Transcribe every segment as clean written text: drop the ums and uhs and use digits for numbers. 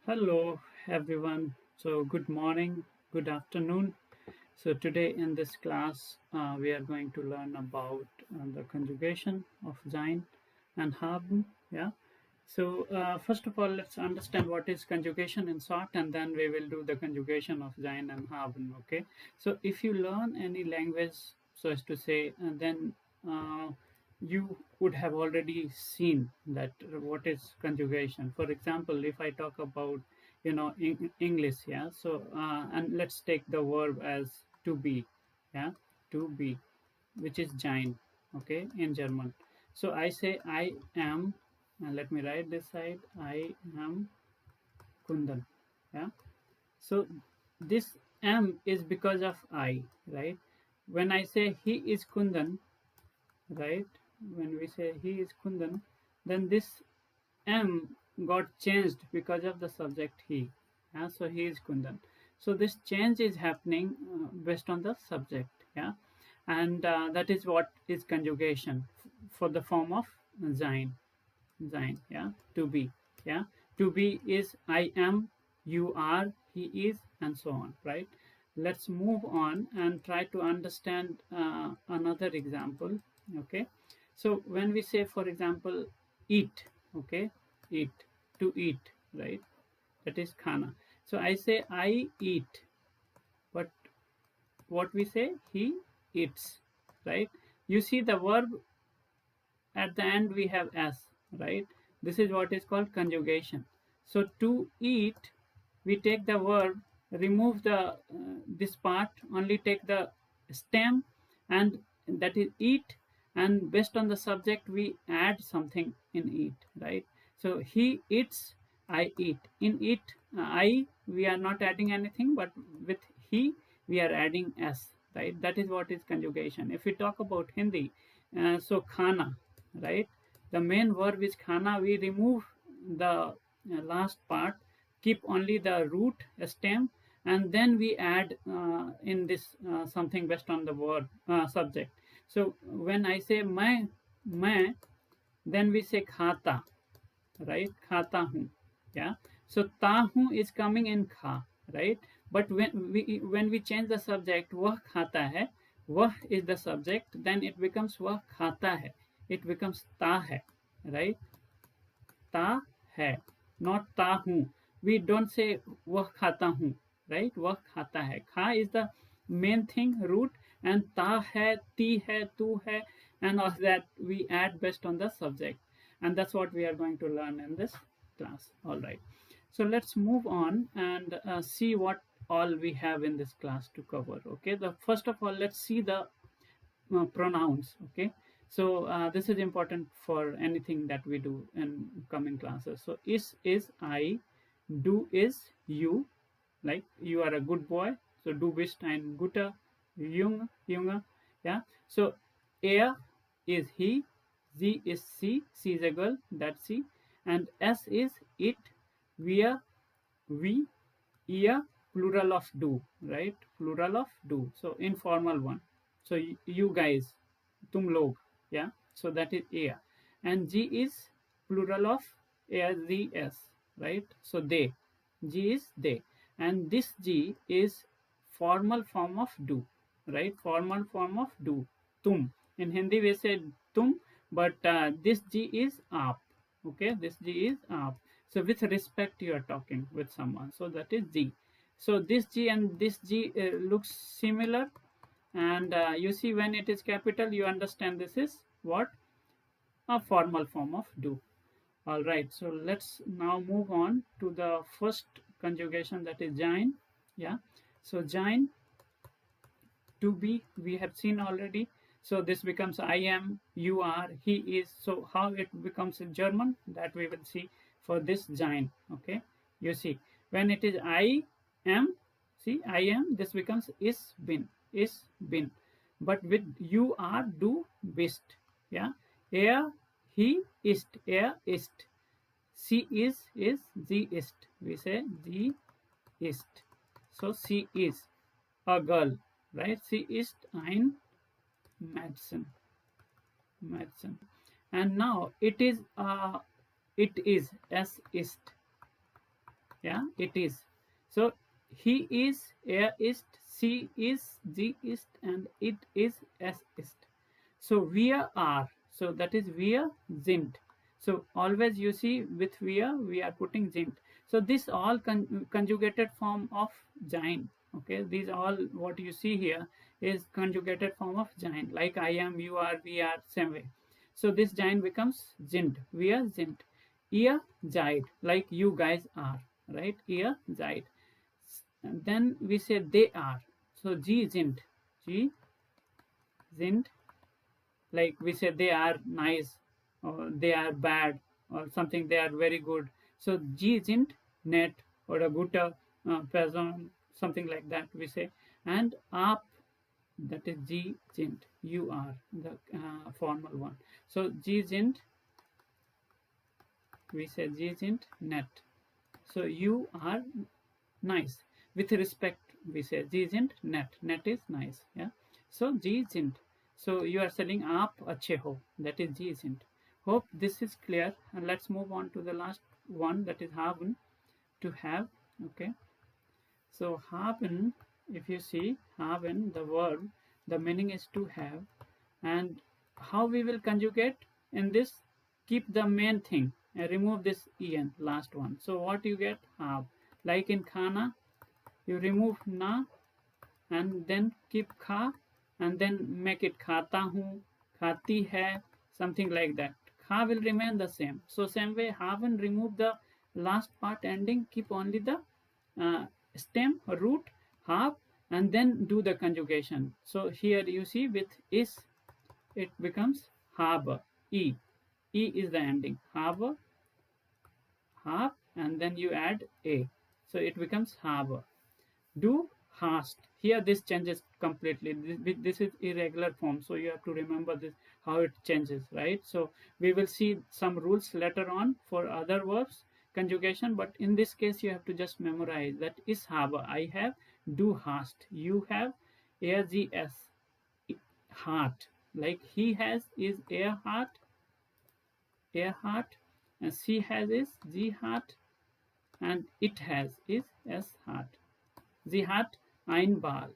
Hello, everyone. So, good morning, good afternoon. So, today in this class, we are going to learn about the conjugation of Sein and Haben. Yeah. So, first of all, let's understand what is conjugation in short, and then we will do the conjugation of Sein and Haben. Okay. So, if you learn any language, so as to say, then uh, you would have already seen that what is conjugation. For example, if I talk about English, yeah. So and let's take the verb as to be, yeah, to be, which is sein, okay, in German. So I say I am, and let me write this side. I am Kundan, yeah. So this am is because of I, right? When I say he is Kundan, right? When we say he is Kundan, then this M got changed because of the subject he. Yeah, so he is Kundan. So this change is happening based on the subject. Yeah, and that is what is conjugation for the form of sein. Sein. Yeah, to be. Yeah, to be is I am, you are, he is, and so on. Right. Let's move on and try to understand another example. Okay, so when we say, for example, eat, okay, eat, to eat, right, that is khana. So I say I eat, but what we say, he eats, right? You see the verb at the end we have s, right? This is what is called conjugation. So to eat, we take the verb, remove the this part, only take the stem, and that is eat, and based on the subject we add something in eat, right? So he eats, I eat. In eat, I, we are not adding anything, but with he we are adding s, right? That is what is conjugation. If we talk about Hindi, so khana, right? The main verb is khana. We remove the last part, keep only the root stem, and then we add in this something based on the word subject. So when I say मैं, then we say khata, right? Khata hu, yeah. So ta hu is coming in kha, right? But when we change the subject, वह खाता है, वह is the subject, then it becomes वह खाता है, it becomes ता है, right? ता है, not ता हूँ. We don't say वह खाता हूँ, right? वह खाता है. खा is the main thing, root, and ता है, ती है, तू है, and all that we add based on the subject. And that's what we are going to learn in this class. All right. So let's move on and see what all we have in this class to cover. Okay. The first of all, let's see the pronouns. Okay, so this is important for anything that we do in coming classes. So is I, do is you, like you are a good boy, so du bist ein guter Junge, yeah. So er is he, sie is she is a girl, that's she, and s is it, wir, we, ihr, plural of do, right? Plural of do, so informal one. So you guys, tum log, yeah. So that is air, and g is plural of ars, right? So they, g is they, and this g is formal form of do, right? Formal form of do, tum. In Hindi we say tum, but this g is aap. Okay, this g is aap. So with respect you are talking with someone, so that is g. So this g and this g looks similar, and you see when it is capital, you understand this is what, a formal form of do. All right, so let's now move on to the first conjugation, that is sein. Yeah, so sein, to be, we have seen already. So this becomes I am, you are, he is. So how it becomes in German, that we will see for this sein. Okay, you see when it is I am, see I am, this becomes is been, but with you are, do, bist, yeah. Er, he ist, er ist. She is sie ist, we say sie ist. So she is a girl, right? Sie ist ein Mädchen. And now it is es ist, Yeah, it is. So he is, er ist, sie ist, sie ist, and it is, es ist. So wir are, so that is wir sind. So always you see with we are putting sind. So this all conjugated form of sein. Okay, these all what you see here is conjugated form of sein, like I am, you are, we are, same way. So this sein becomes sind, wir sind. Ihr seid, like you guys are, right? Ihr seid. And then we say they are. So sie sind, like we say they are nice, or they are bad, or something they are very good. So sie sind nett or a gute person, something like that we say. And आप, that is sie sind, you are the formal one. So sie sind, we say sie sind nett, so you are nice. With respect we say sie sind nett, nett is nice. Yeah, so sie sind. So you are saying आप अच्छे हो, that is sie sind. Hope this is clear, and let's move on to the last one, that is haben, to have. Okay, so haben, if you see haben, the verb, the meaning is to have. And how we will conjugate in this, keep the main thing and remove this en, last one. So what you get, have. Like in khana, you remove na and then keep kha, and then make it khata hu, khati hai, something like that. Kha will remain the same. So same way, have and remove the last part ending, keep only the stem or root, have, and then do the conjugation. So here you see with is, it becomes habe, e. E is the ending. Habe, have, and then you add a. So it becomes habe. Do, hast. Here this changes completely. This is irregular form, so you have to remember this, how it changes, right? So we will see some rules later on for other verbs conjugation, but in this case you have to just memorize that is habe, I have, do, hast, you have, gs, heart, like he has is heart, and she has is the heart, and it has is s heart. Sie hat ein Ball.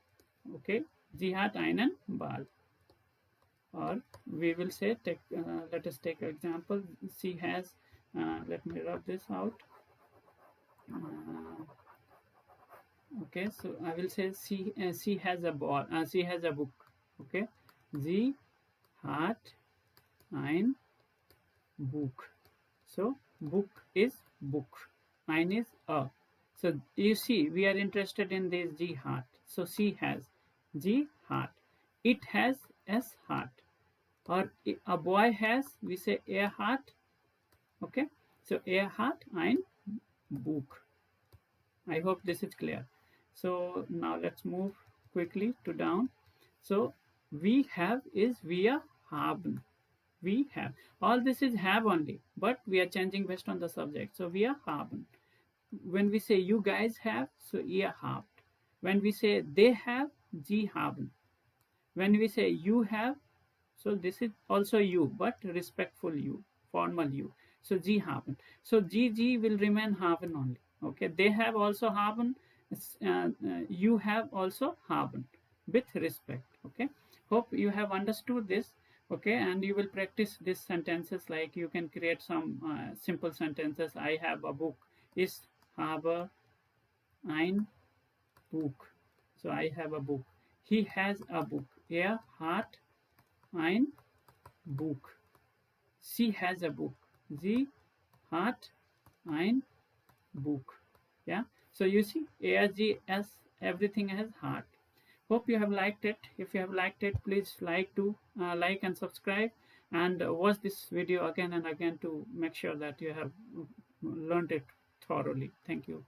Okay, sie hat einen Ball. Or we will say, let us take an example. She has, let me rub this out. Okay, so I will say she has a ball. She has a book. Okay, sie hat ein Buch. So book is book. Ein is a. So you see, we are interested in this G heart. So she has G heart. It has S heart. Or a boy has, we say a heart. Okay. So a heart, ein Buch. I hope this is clear. So now let's move quickly to down. So we have is wir haben. We have. All this is have only, but we are changing based on the subject. So wir haben. When we say you guys have, so ihr habt. When we say they have, sie haben. When we say you have, so this is also you, but respectful you, formal you. So sie haben. So sie will remain haben only. Okay, they have also haben. You have also haben, with respect. Okay, hope you have understood this. Okay, and you will practice these sentences, like you can create some simple sentences. I have a book. Is habe ein Buch. So I have a book. He has a book. Er hat ein Buch. She has a book. Sie hat ein Buch. Yeah. So you see, ASGS, everything has heart. Hope you have liked it. If you have liked it, please like and subscribe, and watch this video again and again to make sure that you have learned it thoroughly. Thank you.